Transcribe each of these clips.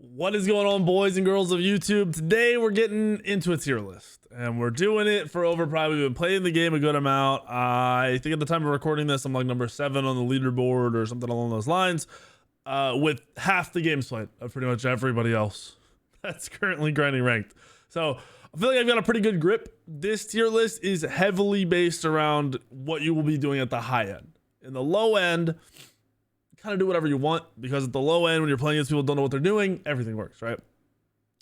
What is going on, boys and girls of YouTube? Today we're getting into a tier list and we're doing it for Overprime. We've been playing the game a good amount. I think at the time of recording this I'm like number 7 on the leaderboard or something along those lines, with half the games played of pretty much everybody else that's currently grinding ranked. So I feel like I've got a pretty good grip. This tier list is heavily based around what you will be doing at the high end. In the low end, kind of do whatever you want, because at the low end, when you're playing against people who don't know what they're doing, everything works, right?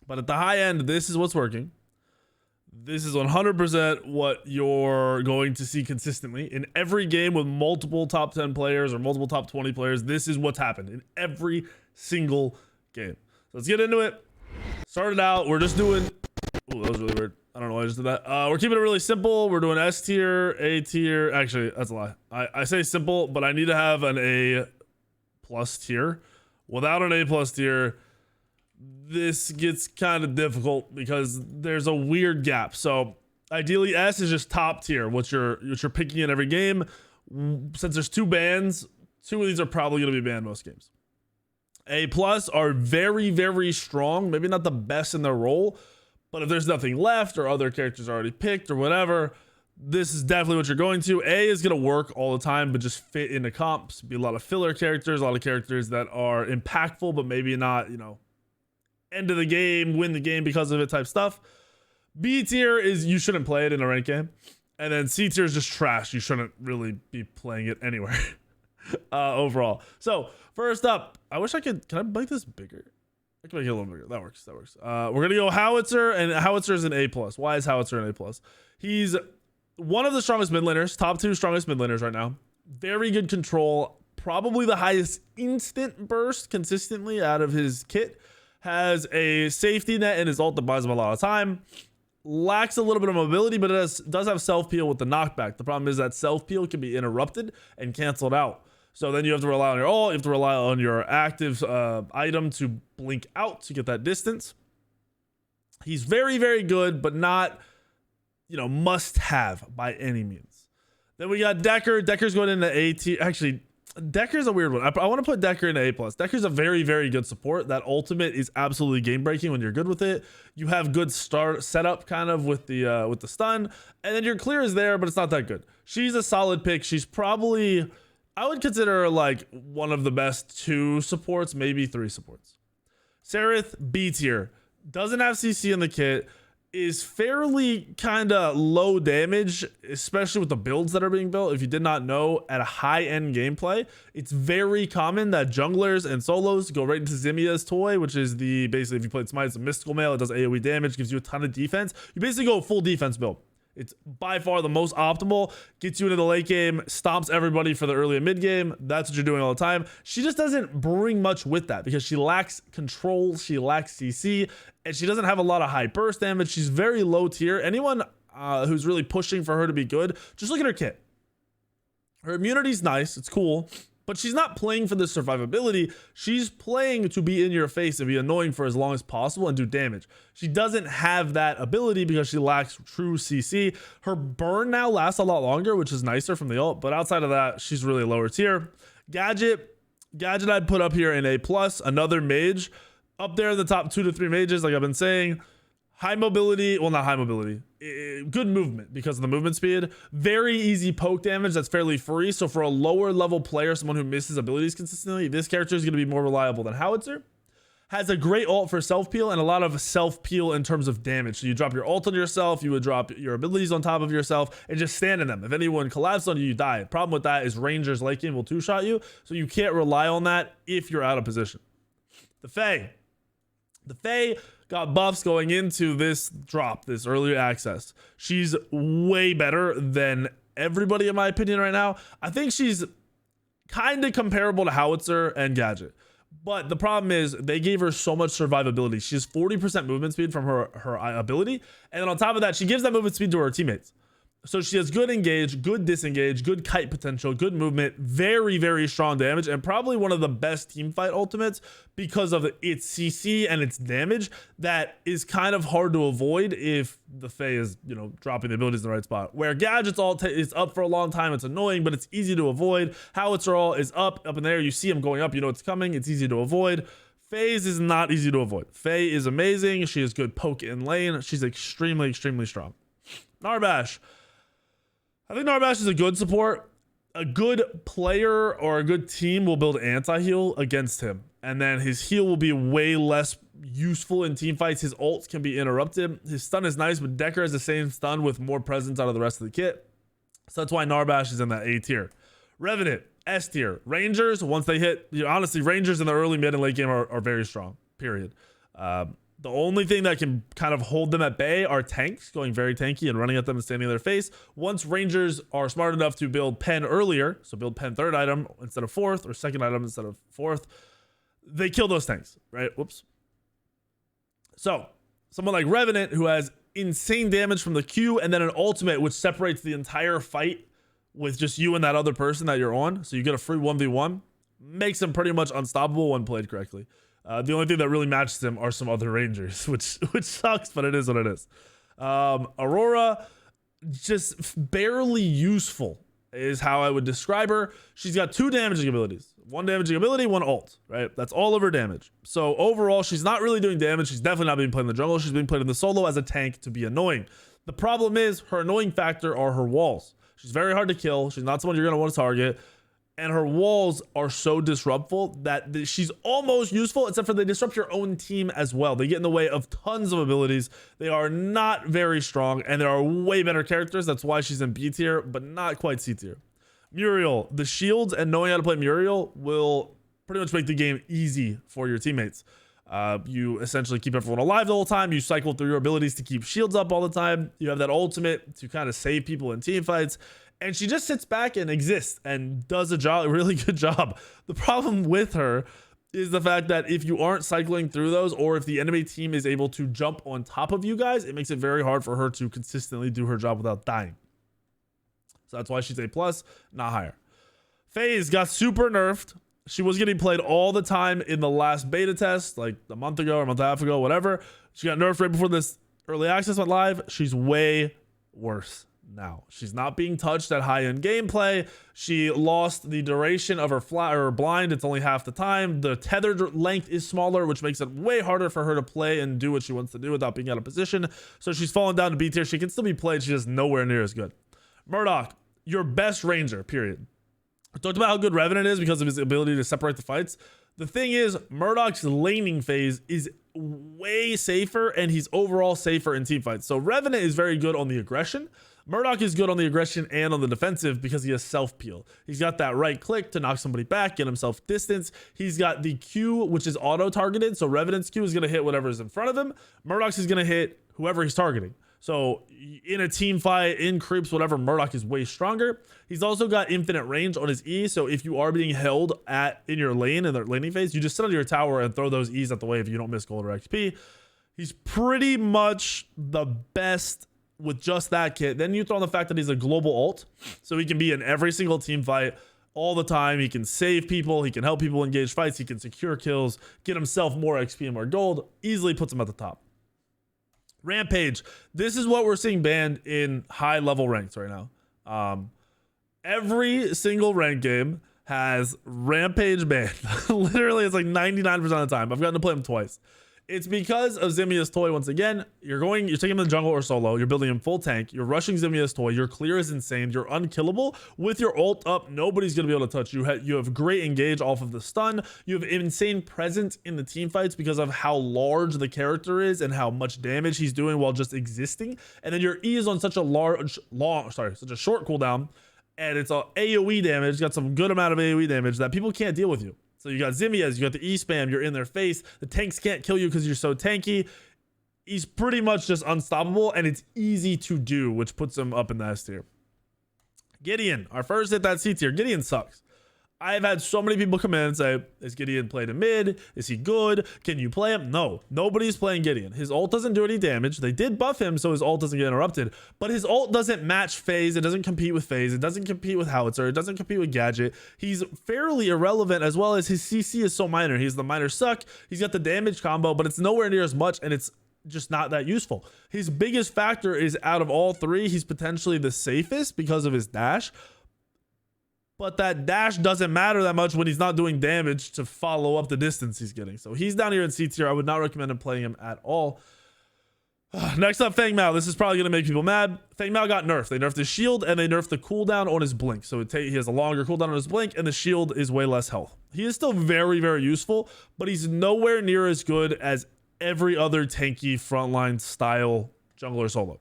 But at the high end, this is what's working. This is 100% what you're going to see consistently in every game with multiple top 10 players or multiple top 20 players. This is what's happened in every single game. So let's get into it. Started out, we're just doing, oh, that was really weird. I don't know why I just did that. We're keeping it really simple. We're doing S tier, A tier. Actually, that's a lie. I say simple, but I need to have an A plus tier. Without an A plus tier, this gets kind of difficult because there's a weird gap. So ideally S is just top tier, what you're picking in every game. Since there's 2 bans, 2 of these are probably going to be banned most games. A plus are very, very strong, maybe not the best in their role, but if there's nothing left or other characters already picked or whatever, this is definitely what you're going to. A is going to work all the time, but just fit into comps. Be a lot of filler characters, a lot of characters that are impactful, but maybe not, you know, end of the game, win the game because of it type stuff. B tier is you shouldn't play it in a ranked game. And then C tier is just trash. You shouldn't really be playing it anywhere overall. So first up, I wish I could, can I make this bigger? I can make it a little bigger. That works. We're going to go Howitzer, and Howitzer is an A+. Why is Howitzer an A+? He's one of the strongest mid laners, top 2 strongest mid laners right now. Very good control, probably the highest instant burst consistently out of his kit. Has a safety net in his ult that buys him a lot of time. Lacks a little bit of mobility, but it does have self-peel with the knockback. The problem is that self-peel can be interrupted and canceled out. So then you have to rely on your ult, you have to rely on your active item to blink out to get that distance. He's very, very good, but not, you know, must have by any means. Then we got Decker. Decker's going into A tier. Actually, Decker's a weird one. I want to put Decker into A+. Decker's a very, very good support. That ultimate is absolutely game breaking when you're good with it. You have good start setup kind of with the stun, and then your clear is there, but it's not that good. She's a solid pick. She's probably, I would consider her like one of the best 2 supports, maybe 3 supports. Sereth, B tier. Doesn't have CC in the kit. Is fairly kind of low damage, especially with the builds that are being built. If you did not know, at a high-end gameplay, it's very common that junglers and solos go right into Zimia's toy, which is the, basically, if you played Smite, it's a mystical mail. It does AoE damage, gives you a ton of defense. You basically go full defense build. It's by far the most optimal, gets you into the late game, stomps everybody for the early and mid game. That's what you're doing all the time. She just doesn't bring much with that because she lacks control, she lacks CC, and she doesn't have a lot of high burst damage. She's very low tier. Anyone who's really pushing for her to be good, just look at her kit. Her immunity's nice, it's cool, but she's not playing for the survivability. She's playing to be in your face and be annoying for as long as possible and do damage. She doesn't have that ability because she lacks true CC. Her burn now lasts a lot longer, which is nicer from the ult, but outside of that, she's really lower tier. Gadget I'd put up here in A+, another mage. Up there in the top 2 to 3 mages, like I've been saying. High mobility, well, not high mobility, good movement because of the movement speed. Very easy poke damage that's fairly free. So for a lower level player, someone who misses abilities consistently, this character is going to be more reliable than Howitzer. Has a great ult for self-peel and a lot of self-peel in terms of damage. So you drop your ult on yourself, you would drop your abilities on top of yourself and just stand in them. If anyone collapses on you, you die. Problem with that is Rangers late game will 2-shot you. So you can't rely on that if you're out of position. The Fae got buffs going into this drop, this early access. She's way better than everybody in my opinion right now. I think she's kind of comparable to Howitzer and Gadget. But the problem is they gave her so much survivability. She has 40% movement speed from her ability. And then on top of that, she gives that movement speed to her teammates. So she has good engage, good disengage, good kite potential, good movement, very, very strong damage, and probably one of the best teamfight ultimates because of its CC and its damage that is kind of hard to avoid if the Fae is, you know, dropping the abilities in the right spot. Where Gadget's all is up for a long time, it's annoying, but it's easy to avoid. Howitzer all is up in there. You see him going up, you know it's coming. It's easy to avoid. FaZe is not easy to avoid. Faye is amazing. She has good poke in lane. She's extremely, extremely strong. Narbash. I think Narbash is a good support. A good player or a good team will build anti-heal against him. And then his heal will be way less useful in team fights. His ult can be interrupted. His stun is nice, but Decker has the same stun with more presence out of the rest of the kit. So that's why Narbash is in that A tier. Revenant, S tier. Rangers, once they hit, honestly, Rangers in the early, mid, and late game are very strong, period. The only thing that can kind of hold them at bay are tanks, going very tanky and running at them and standing in their face. Once Rangers are smart enough to build pen earlier, so build pen third item instead of fourth, or second item instead of fourth, they kill those tanks, right? Whoops. So, someone like Revenant, who has insane damage from the Q, and then an ultimate, which separates the entire fight with just you and that other person that you're on, so you get a free 1v1, makes him pretty much unstoppable when played correctly. The only thing that really matches him are some other Rangers, which sucks, but it is what it is. Aurora, just barely useful is how I would describe her. She's got 2 damaging abilities. 1 damaging ability, 1 ult, right? That's all of her damage. So overall, she's not really doing damage. She's definitely not being played in the jungle. She's being played in the solo as a tank to be annoying. The problem is her annoying factor are her walls. She's very hard to kill. She's not someone you're going to want to target. And her walls are so disruptful that she's almost useful, except for they disrupt your own team as well. They get in the way of tons of abilities. They are not very strong, and there are way better characters. That's why she's in B tier, but not quite C tier. Muriel, the shields and knowing how to play Muriel will pretty much make the game easy for your teammates. You essentially keep everyone alive the whole time. You cycle through your abilities to keep shields up all the time. You have that ultimate to kind of save people in team fights. And she just sits back and exists and does a really good job. The problem with her is the fact that if you aren't cycling through those, or if the enemy team is able to jump on top of you guys, it makes it very hard for her to consistently do her job without dying. So that's why she's A+, not higher. FaZe got super nerfed. She was getting played all the time in the last beta test, like a month ago or a month and a half ago, whatever. She got nerfed right before this early access went live. She's way worse now. She's not being touched at high-end gameplay. She lost the duration of her blind. It's only half the time. The tethered length is smaller, which makes it way harder for her to play and do what she wants to do without being out of position. So she's fallen down to B tier. She can still be played. She's just nowhere near as good. Murdoch, your best ranger, period. I talked about how good Revenant is because of his ability to separate the fights. The thing is, Murdoch's laning phase is way safer, and he's overall safer in team fights. So Revenant is very good on the aggression. Murdoch is good on the aggression and on the defensive because he has self-peel. He's got that right click to knock somebody back, get himself distance. He's got the Q, which is auto-targeted. So Revenant's Q is going to hit whatever's in front of him. Murdoch's is going to hit whoever he's targeting. So in a team fight, in creeps, whatever, Murdoch is way stronger. He's also got infinite range on his E. So if you are being held in your lane, in the laning phase, you just sit under your tower and throw those E's at the way if you don't miss gold or XP. He's pretty much the best with just that kit. Then you throw on the fact that he's a global ult. So he can be in every single team fight all the time. He can save people. He can help people engage fights. He can secure kills, get himself more XP and more gold. Easily puts him at the top. Rampage. This is what we're seeing banned in high level ranks right now. Every single rank game has Rampage banned. Literally, it's like 99% of the time. I've gotten to play him twice. It's because of Ximia's toy. Once again, you're taking him in the jungle or solo. You're building him full tank. You're rushing Ximia's toy. Your clear is insane. You're unkillable. With your ult up, nobody's going to be able to touch you. You have great engage off of the stun. You have insane presence in the team fights because of how large the character is and how much damage he's doing while just existing. And then your E is on such a such a short cooldown. And it's a AoE damage. It's got some good amount of AoE damage that people can't deal with you. So you got Ximia's, you got the E spam, you're in their face. The tanks can't kill you because you're so tanky. He's pretty much just unstoppable, and it's easy to do, which puts him up in the S tier. Gideon, our first hit that C tier. Gideon sucks. I've had so many people come in and say, is Gideon played in mid? Is he good? Can you play him? No, nobody's playing Gideon. His ult doesn't do any damage. They did buff him so his ult doesn't get interrupted, but his ult doesn't match phase. It doesn't compete with phase. It doesn't compete with howitzer. It doesn't compete with gadget. He's fairly irrelevant, as well as his CC is so minor. He's the minor suck. He's got the damage combo, but it's nowhere near as much, and it's just not that useful. His biggest factor is out of all three, he's potentially the safest because of his dash. but that dash doesn't matter that much when he's not doing damage to follow up the distance he's getting. So he's down here in C tier. I would not recommend him playing him at all. Next up, Feng Mao. This is probably going to make people mad. Feng Mao got nerfed. They nerfed his shield and they nerfed the cooldown on his blink. So he has a longer cooldown on his blink and the shield is way less health. He is still very, very useful, but he's nowhere near as good as every other tanky frontline style jungler solo.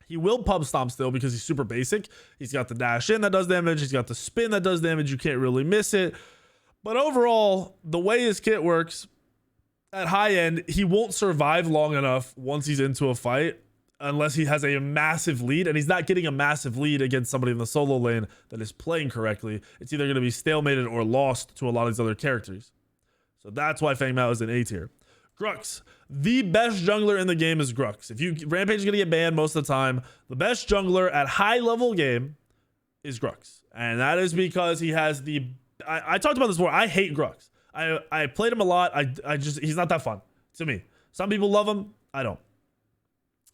He will pub stomp still because he's super basic. He's got the dash in that does damage. He's got the spin that does damage. You can't really miss it. But overall, the way his kit works, at high end, he won't survive long enough once he's into a fight unless he has a massive lead, and he's not getting a massive lead against somebody in the solo lane that is playing correctly. It's either going to be stalemated or lost to a lot of these other characters. So that's why Feng Mao is in A tier. Grux. The best jungler in the game is Grux. Rampage is going to get banned most of the time. The best jungler at high level game is Grux. And that is because he has the... I talked about this before. I hate Grux. I played him a lot. He's not that fun to me. Some people love him. I don't.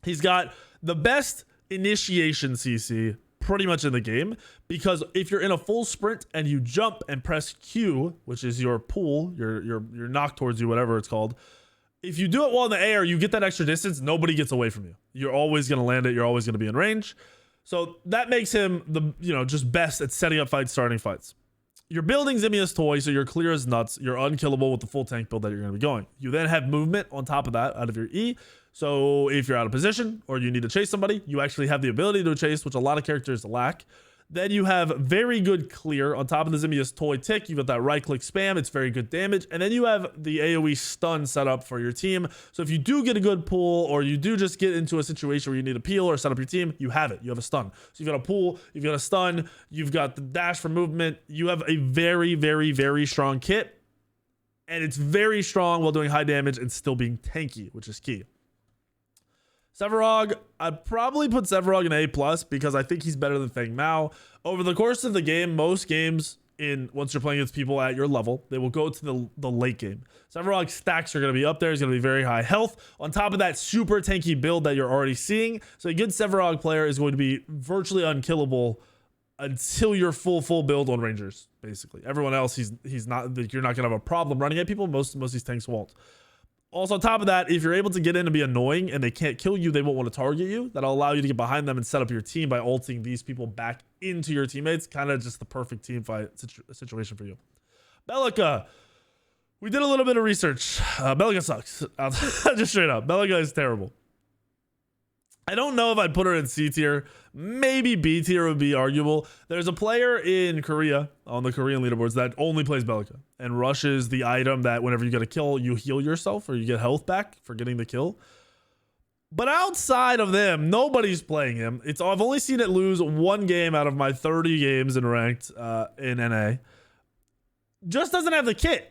He's got the best initiation CC pretty much in the game, because if you're in a full sprint and you jump and press Q, which is your pull, your knock towards you, whatever it's called, if you do it while in the air, you get that extra distance. Nobody gets away from you. You're always going to land it. You're always going to be in range. So that makes him just best at setting up fights, starting fights. You're building Ximia's toy, so you're clear as nuts. You're unkillable with the full tank build that you're going to be going. You then have movement on top of that out of your E. So if you're out of position or you need to chase somebody, you actually have the ability to chase, which a lot of characters lack. Then you have very good clear on top of the Ximia's toy tick. You've got that right click spam. It's very good damage. And then you have the AoE stun set up for your team. So if you do get a good pull, or you do just get into a situation where you need a peel or set up your team, you have it. You have a stun. So you've got a pull, you've got a stun, you've got the dash for movement. You have a very, very, very strong kit. And it's very strong while doing high damage and still being tanky, which is key. Sevarog, I'd probably put Sevarog in A+ because I think he's better than Feng Mao. Over the course of the game, most games, once you're playing against people at your level, they will go to the late game. Sevarog's stacks are going to be up there. He's going to be very high health. On top of that super tanky build that you're already seeing. So a good Sevarog player is going to be virtually unkillable until you're full build on Rangers, basically. Everyone else, he's not. You're not going to have a problem running at people. Most of these tanks won't. Also, on top of that, if you're able to get in and be annoying and they can't kill you, they won't want to target you. That'll allow you to get behind them and set up your team by ulting these people back into your teammates. Kind of just the perfect team fight situation for you. Belica. We did a little bit of research. Belica sucks. Just straight up. Belica is terrible. I don't know if I'd put her in C tier. Maybe B tier would be arguable. There's a player in Korea on the Korean leaderboards that only plays Belica and rushes the item that whenever you get a kill, you heal yourself or you get health back for getting the kill. But outside of them, nobody's playing him. I've only seen it lose one game out of my 30 games in ranked in NA. Just doesn't have the kit.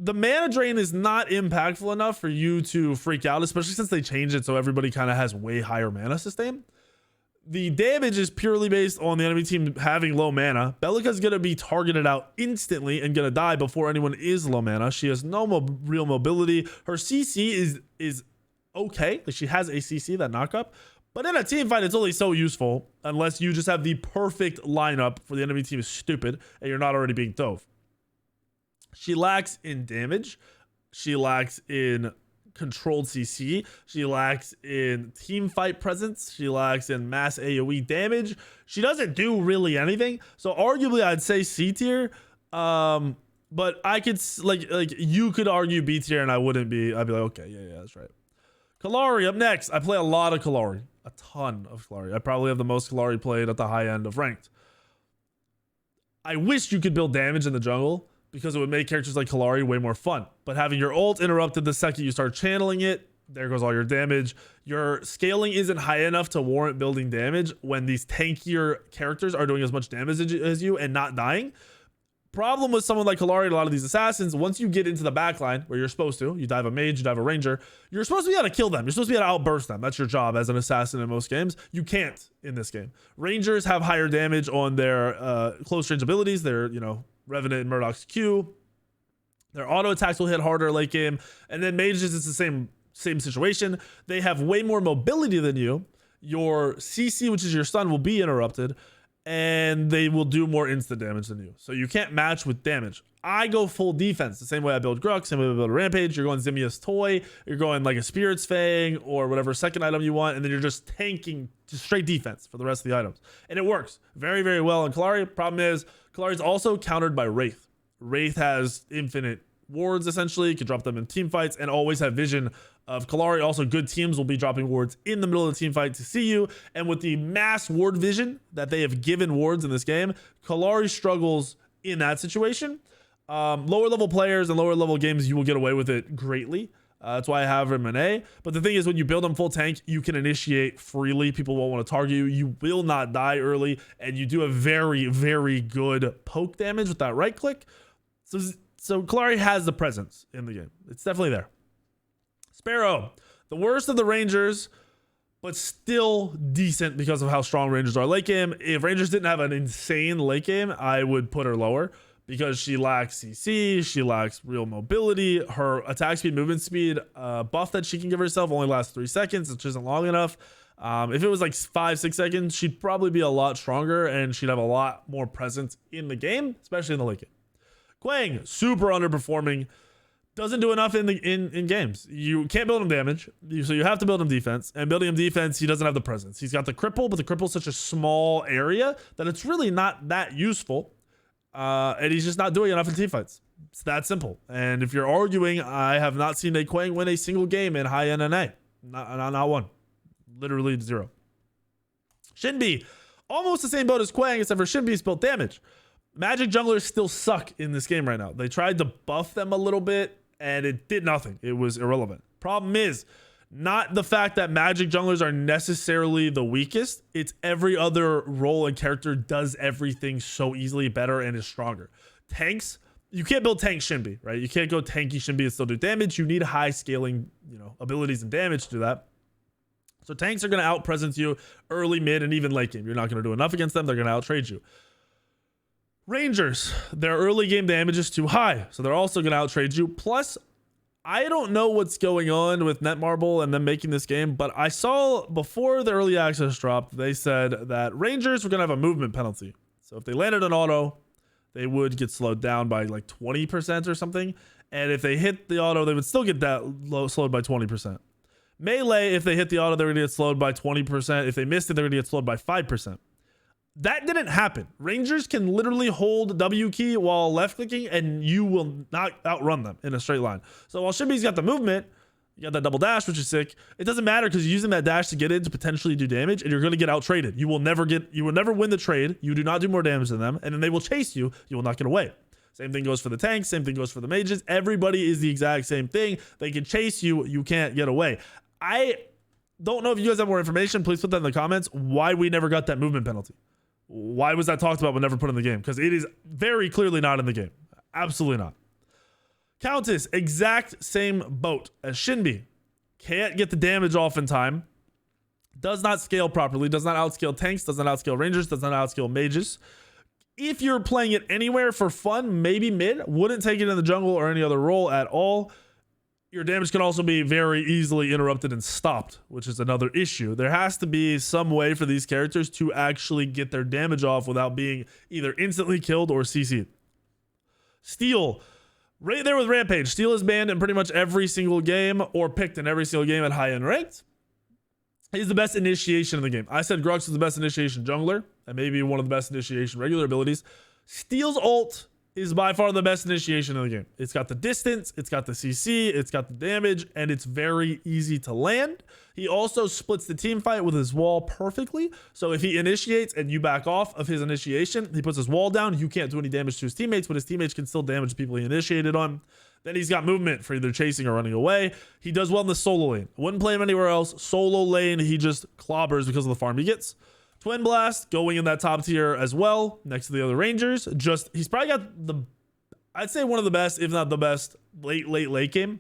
The mana drain is not impactful enough for you to freak out, especially since they changed it so everybody kind of has way higher mana sustain. The damage is purely based on the enemy team having low mana. Belica's going to be targeted out instantly and going to die before anyone is low mana. She has no real mobility. Her CC is okay. Like, she has a CC, that knockup. But in a team fight, it's only so useful unless you just have the perfect lineup for the enemy team is stupid and you're not already being dove. She lacks in damage. She lacks in controlled CC. She lacks in team fight presence. She lacks in mass AoE damage. She doesn't do really anything. So arguably I'd say C tier. But I could like you could argue B tier and I wouldn't be. I'd be like, okay, yeah, that's right. Kalari up next. I play a lot of Kalari. A ton of Kalari. I probably have the most Kalari played at the high end of ranked. I wish you could build damage in the jungle, because it would make characters like Kalari way more fun. But having your ult interrupted the second you start channeling it, there goes all your damage. Your scaling isn't high enough to warrant building damage when these tankier characters are doing as much damage as you and not dying. Problem with someone like Kalari and a lot of these assassins, once you get into the backline where you're supposed to, you dive a mage, you dive a ranger, you're supposed to be able to kill them. You're supposed to be able to outburst them. That's your job as an assassin in most games. You can't in this game. Rangers have higher damage on their close range abilities. They're, Revenant and Murdoch's Q. Their auto attacks will hit harder late game. And then mages, it's the same situation. They have way more mobility than you. Your CC, which is your stun, will be interrupted. and they will do more instant damage than you. So you can't match with damage. I go full defense the same way I build Grux, same way I build Rampage. You're going Zimia's Toy, you're going like a Spirit's Fang or whatever second item you want, and then you're just tanking just straight defense for the rest of the items. And it works very, very well in Kallari. Problem is, Kallari's also countered by Wraith. Wraith has infinite wards essentially, you can drop them in team fights and always have vision of Kallari. Also, good teams will be dropping wards in the middle of the team fight to see you. And with the mass ward vision that they have given wards in this game, Kallari struggles in that situation. Lower level players and lower level games, you will get away with it greatly. That's why I have him in A. But the thing is, when you build him full tank, you can initiate freely. People won't want to target you. You will not die early. And you do a very, very good poke damage with that right click. So Kallari has the presence in the game. It's definitely there. Sparrow, the worst of the Rangers, but still decent because of how strong Rangers are late game. If Rangers didn't have an insane late game, I would put her lower because she lacks CC, she lacks real mobility. Her attack speed, movement speed buff that she can give herself only lasts 3 seconds, which isn't long enough. If it was like 5-6 seconds, she'd probably be a lot stronger and she'd have a lot more presence in the game, especially in the late game. Quang, super underperforming. Doesn't do enough in games. You can't build him damage, so you have to build him defense. And building him defense, he doesn't have the presence. He's got the cripple, but the cripple's such a small area that it's really not that useful. And he's just not doing enough in team fights. It's that simple. And if you're arguing, I have not seen a Quang win a single game in high NNA. Not one. Literally 0. Shinbi, almost the same boat as Quang, except for Shinbi's built damage. Magic junglers still suck in this game right now. They tried to buff them a little bit, and it did nothing. It was irrelevant. Problem is, not the fact that Magic junglers are necessarily the weakest. It's every other role and character does everything so easily better and is stronger. Tanks, you can't build tank Shinbi, right? You can't go tanky Shinbi and still do damage. You need high scaling, abilities and damage to do that. So tanks are going to out-presence you early, mid, and even late game. You're not going to do enough against them. They're going to out-trade you. Rangers, their early game damage is too high, so they're also going to out-trade you. Plus, I don't know what's going on with Netmarble and them making this game, but I saw before the early access dropped, they said that Rangers were going to have a movement penalty. So if they landed an auto, they would get slowed down by like 20% or something. And if they hit the auto, they would still get that slowed by 20%. Melee, if they hit the auto, they're going to get slowed by 20%. If they missed it, they're going to get slowed by 5%. That didn't happen. Rangers can literally hold W key while left clicking and you will not outrun them in a straight line. So while Shinbi's got the movement, you got that double dash, which is sick. It doesn't matter because you're using that dash to get in to potentially do damage and you're going to get out traded. You will never win the trade. You do not do more damage than them and then they will chase you. You will not get away. Same thing goes for the tanks. Same thing goes for the mages. Everybody is the exact same thing. They can chase you. You can't get away. I don't know if you guys have more information. Please put that in the comments. Why we never got that movement penalty. Why was that talked about but never put in the game? Because it is very clearly not in the game. Absolutely not. Countess, exact same boat as Shinbi. Can't get the damage off in time. Does not scale properly. Does not outscale tanks. Does not outscale rangers. Does not outscale mages. If you're playing it anywhere for fun, maybe mid. Wouldn't take it in the jungle or any other role at all. Your damage can also be very easily interrupted and stopped, which is another issue. There has to be some way for these characters to actually get their damage off without being either instantly killed or CC'd. Steel, right there with Rampage. Steel is banned in pretty much every single game or picked in every single game at high-end ranked. He's the best initiation in the game. I said Grux is the best initiation jungler and maybe one of the best initiation regular abilities. Steel's ult is by far the best initiation in the game. It's got the distance, it's got the CC, it's got the damage, and it's very easy to land. He also splits the team fight with his wall perfectly. So if he initiates and you back off of his initiation, he puts his wall down. You can't do any damage to his teammates, but his teammates can still damage the people he initiated on. Then he's got movement for either chasing or running away. He does well in the solo lane. Wouldn't play him anywhere else. Solo lane, he just clobbers because of the farm he gets. Twin Blast going in that top tier as well, next to the other Rangers. He's probably got I'd say one of the best, if not the best, late game.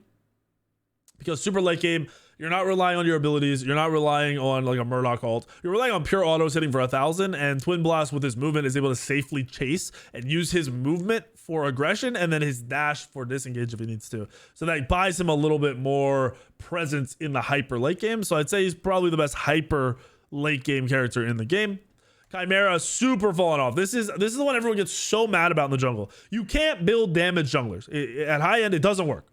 Because super late game, you're not relying on your abilities. You're not relying on like a Murdoch ult. You're relying on pure autos hitting for 1,000. And Twin Blast with his movement is able to safely chase and use his movement for aggression and then his dash for disengage if he needs to. So that buys him a little bit more presence in the hyper late game. So I'd say he's probably the best hyper late game character in the game. Chimera super falling off. This is the one everyone gets so mad about in the jungle. You can't build damage junglers. At high end, it doesn't work.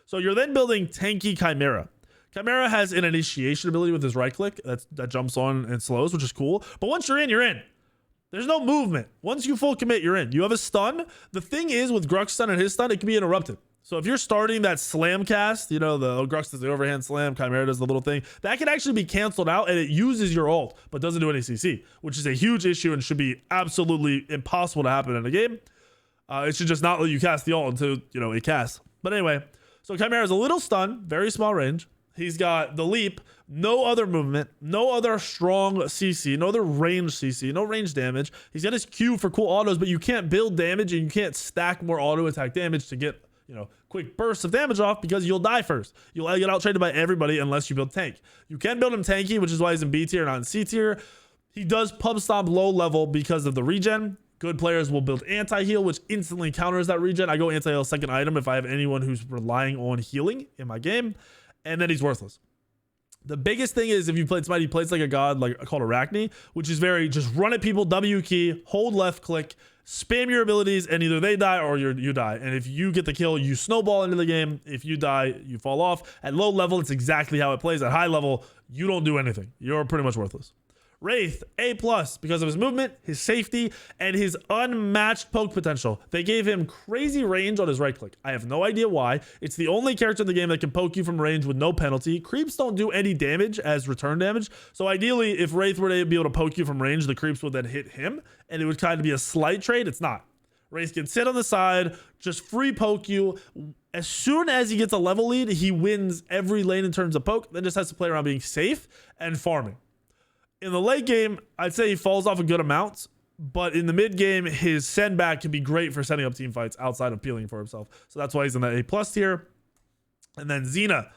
So you're then building tanky Chimera. Chimera has an initiation ability with his right click that jumps on and slows, which is cool. But once you're in, you're in. There's no movement. Once you full commit, you're in. You have a stun. The thing is with Grux's stun and his stun, it can be interrupted. So if you're starting that slam cast, you know, the Grux does the overhand slam, Chimera does the little thing, that can actually be canceled out and it uses your ult, but doesn't do any CC, which is a huge issue and should be absolutely impossible to happen in a game. It should just not let you cast the ult until, you know, it casts. But anyway, so Chimera is a little stun, very small range. He's got the leap, no other movement, no other strong CC, no other range CC, no range damage. He's got his Q for cool autos, but you can't build damage and you can't stack more auto attack damage to get, you know, quick bursts of damage off because you'll die first. You'll get out traded by everybody unless you build tank. You can build him tanky, which is why he's in B tier, not in C tier. He does pub stomp low level because of the regen. Good players will build anti-heal, which instantly counters that regen. I go anti-heal second item if I have anyone who's relying on healing in my game. And then he's worthless. The biggest thing is if you played somebody, he plays like a god, like called Arachne, which is very just run at people, W key, hold left click, spam your abilities, and either they die or you die. And if you get the kill, you snowball into the game. If you die, you fall off. At low level, it's exactly how it plays. At high level, you don't do anything. You're pretty much worthless. Wraith, A+ because of his movement, his safety, and his unmatched poke potential. They gave him crazy range on his right click. I have no idea why. It's the only character in the game that can poke you from range with no penalty. Creeps don't do any damage as return damage. So ideally, if Wraith were to be able to poke you from range, the creeps would then hit him, and it would kind of be a slight trade. It's not. Wraith can sit on the side, just free poke you. As soon as he gets a level lead, he wins every lane in terms of poke, then just has to play around being safe and farming. In the late game, I'd say he falls off a good amount, but in the mid game, his send back can be great for setting up team fights outside of peeling for himself. So that's why he's in the A+ tier. And then Xena.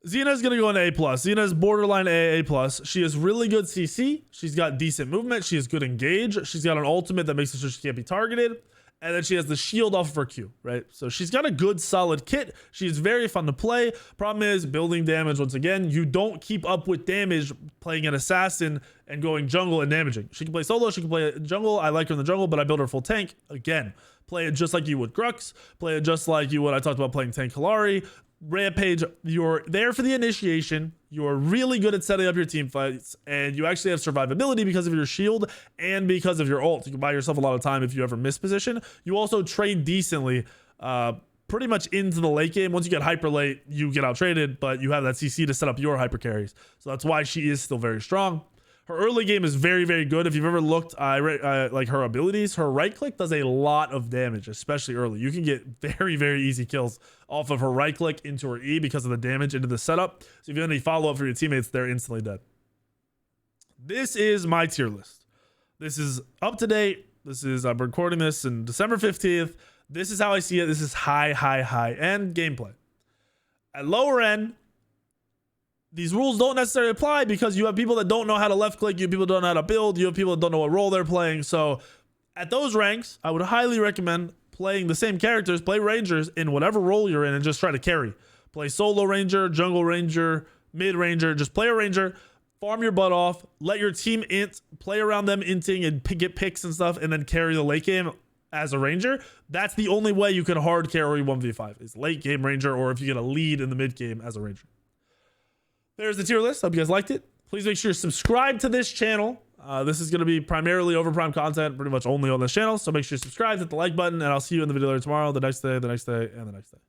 Xena's going to go in A+. Xena's borderline A+. She has really good CC. She's got decent movement. She has good engage. She's got an ultimate that makes it so she can't be targeted. And then she has the shield off of her Q, right? So she's got a good solid kit. She's very fun to play. Problem is building damage. Once again, you don't keep up with damage playing an assassin and going jungle and damaging. She can play solo. She can play jungle. I like her in the jungle, but I build her full tank. Again, play it just like you would Grux. Play it just like you would. I talked about playing tank Kalari. Rampage, you're there for the initiation. You're really good at setting up your team fights, and you actually have survivability because of your shield and because of your ult. You can buy yourself a lot of time if you ever miss position. You also trade decently pretty much into the late game. Once you get hyper late, you get out traded, but you have that CC to set up your hyper carries. So that's why she is still very strong. Her early game is very, very good. If you've ever looked, like her abilities, her right click does a lot of damage, especially early. You can get very, very easy kills off of her right click into her E because of the damage into the setup. So if you have any follow-up for your teammates, they're instantly dead. This is my tier list. This is up to date. I'm recording this in December 15th. This is how I see it. This is high end gameplay. At lower end, these rules don't necessarily apply because you have people that don't know how to left click, you have people that don't know how to build, you have people that don't know what role they're playing. So at those ranks, I would highly recommend playing the same characters, play rangers in whatever role you're in and just try to carry. Play solo ranger, jungle ranger, mid ranger, just play a ranger, farm your butt off, let your team int, play around them inting and get picks and stuff, and then carry the late game as a ranger. That's the only way you can hard carry 1v5 is late game ranger, or if you get a lead in the mid game as a ranger. There's the tier list. Hope you guys liked it. Please make sure to subscribe to this channel. This is going to be primarily Overprime content, pretty much only on this channel. So make sure you subscribe, hit the like button, and I'll see you in the video later tomorrow, the next day, and the next day.